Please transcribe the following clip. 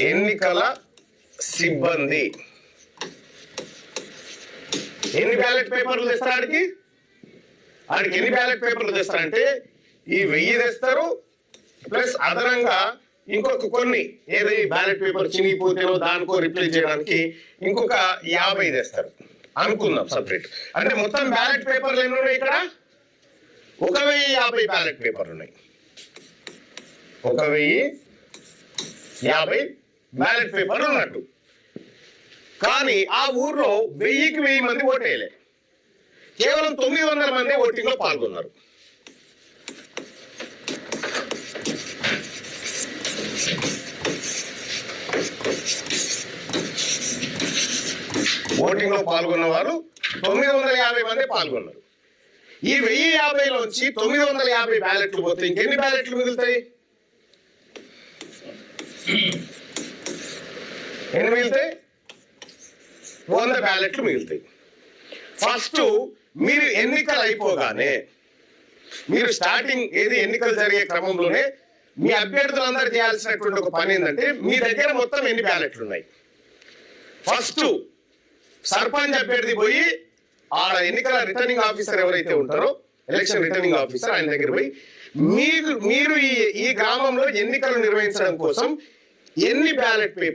ఎన్నికల సిబ్బంది ఎన్ని బ్యాలెట్ పేపర్లు తెస్తారు ఆడికి ఎన్ని బ్యాలెట్ పేపర్లు తెస్తారంటే ఈ 1000 తెస్తారు ప్లస్ అదనంగా ఇంకొక కొన్ని ఏది బ్యాలెట్ పేపర్ చినిగిపోతేనో దానికో రిప్లేస్ చేయడానికి ఇంకొక 50 తెస్తారు అనుకుందాం సపరేట్. అంటే మొత్తం బ్యాలెట్ పేపర్లు ఎన్ని ఉన్నాయి ఇక్కడ? 1050 బ్యాలెట్ పేపర్లు ఉన్నాయి. 1050 బ్యాలెట్ పేపర్లు ఉన్నట్టు. కానీ ఆ ఊర్లో 1000కి 1000 మంది ఓటేయలే, కేవలం 900 మంది ఓటింగ్ లో పాల్గొన్నారు. ఓటింగ్ లో పాల్గొన్న వారు 950 మంది పాల్గొన్నారు. ఈ 1050లోంచి 950 బ్యాలెట్లు పోతే ఇంకెన్ని బ్యాలెట్లు మిగులుతాయి? ఎన్ని మిగులుతాయి? 100 బ్యాలెట్లు మిగులుతాయి. ఫస్ట్ మీరు ఎన్నికలు అయిపోగానే, మీరు స్టార్టింగ్ ఏది ఎన్నికలు జరిగే క్రమంలోనే మీ అభ్యర్థులందరూ చేయాల్సినటువంటి ఒక పని ఏంటంటే, మీ దగ్గర మొత్తం ఎన్ని బ్యాలెట్లు ఉన్నాయి ఫస్ట్ సర్పంచ్ అభ్యర్థి పోయి ఆడ ఎన్నికల రిటర్నింగ్ ఆఫీసర్ ఎవరైతే ఉంటారో, ఎలక్షన్ రిటర్నింగ్ ఆఫీసర్, ఆయన దగ్గర పోయి మీరు ఈ గ్రామంలో ఎన్నికలు నిర్వహించడం కోసం ఎన్ని బ్యాలెట్ పేపర్